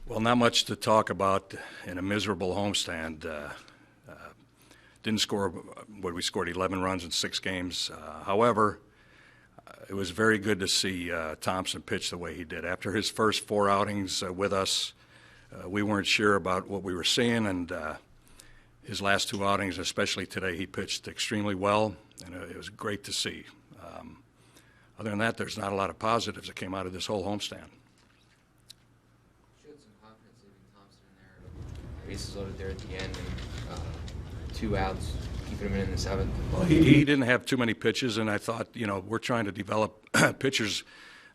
Well, not much to talk about in a miserable homestand. Didn't score, we scored 11 runs in 6 games. However, it was very good to see Thompson pitch the way he did. After his first 4 outings with us, we weren't sure about what we were seeing, and his last 2 outings, especially today, he pitched extremely well, and it was great to see. Other than that, there's not a lot of positives that came out of this whole homestand. Showed some confidence leaving Thompson in there. Bases loaded there at the end, and 2 outs, keeping him in the 7th. Well, he didn't have too many pitches, and I thought, we're trying to develop pitchers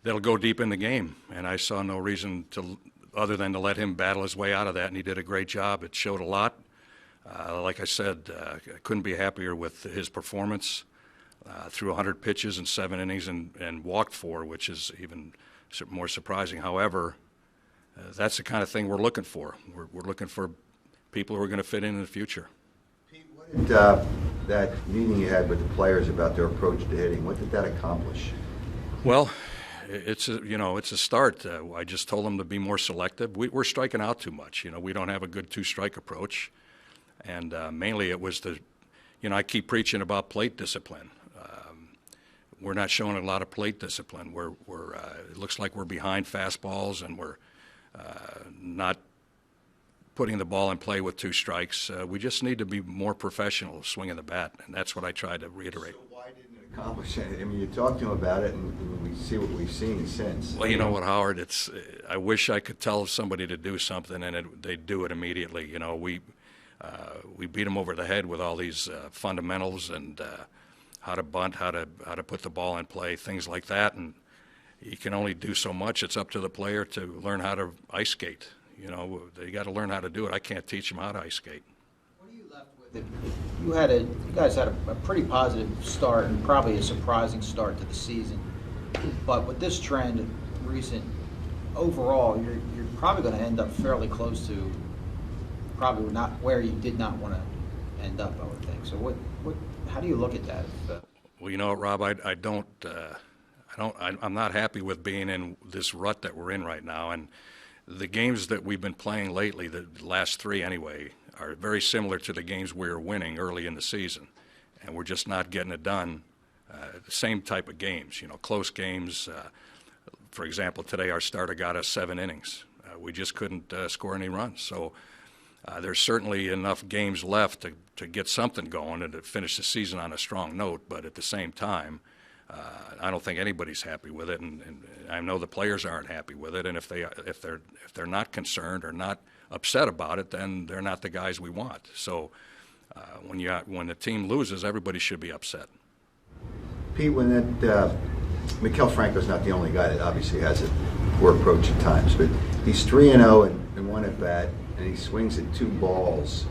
that'll go deep in the game, and I saw no reason other than to let him battle his way out of that, and he did a great job. It showed a lot. Like I said, I couldn't be happier with his performance. Threw 100 pitches in 7 innings and walked 4, which is even more surprising. However, that's the kind of thing we're looking for. We're looking for people who are going to fit in the future. Pete, what did that meeting you had with the players about their approach to hitting, what did that accomplish? Well, it's a start. I just told them to be more selective. We're striking out too much. We don't have a good 2-strike approach, and mainly it was I keep preaching about plate discipline. We're not showing a lot of plate discipline. It looks like we're behind fastballs, and we're not putting the ball in play with 2 strikes. We just need to be more professional swinging the bat, and that's what I tried to reiterate. So why didn't it accomplish it? I mean, you talked to him about it, and we see what we've seen since. Well, you know what, Howard? I wish I could tell somebody to do something, and they'd do it immediately. We beat them over the head with all these fundamentals and how to bunt, how to put the ball in play, things like that, and you can only do so much. It's up to the player to learn how to ice skate. They got to learn how to do it. I can't teach them how to ice skate. What are you left with? You guys had a pretty positive start and probably a surprising start to the season, but with this trend, recent overall, you're probably going to end up fairly close to probably not where you did not want to end up, I would think. So how do you look at that? Well, you know what, Rob, I'm not happy with being in this rut that we're in right now, and the games that we've been playing lately, the last 3 anyway, are very similar to the games we were winning early in the season, and we're just not getting it done. The same type of games, close games. For example, today our starter got us 7 innings. We just couldn't score any runs. So there's certainly enough games left to get something going and to finish the season on a strong note, but at the same time, I don't think anybody's happy with it, and I know the players aren't happy with it. And if they're not concerned or not upset about it, then they're not the guys we want. So when the team loses, everybody should be upset. Pete, when Maikel Franco's not the only guy that obviously has a poor approach at times, but he's 3-0 and 1 at bat, and he swings at 2 balls.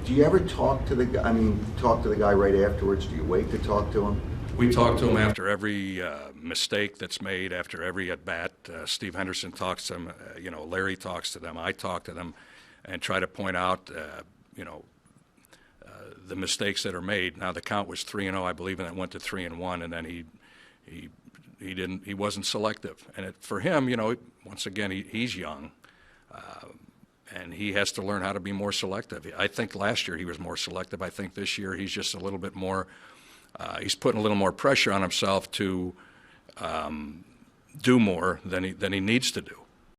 Do you ever talk to the guy? Talk to the guy right afterwards? Do you wait to talk to him? We talk to him after every mistake that's made, after every at-bat. Steve Henderson talks to them. Larry talks to them. I talk to them and try to point out, the mistakes that are made. Now, the count was 3-0, I believe, and it went to 3-1, and then he wasn't selective. And for him, once again, he's young. And he has to learn how to be more selective. I think last year he was more selective. I think this year he's just a little bit more, he's putting a little more pressure on himself to do more than he needs to do.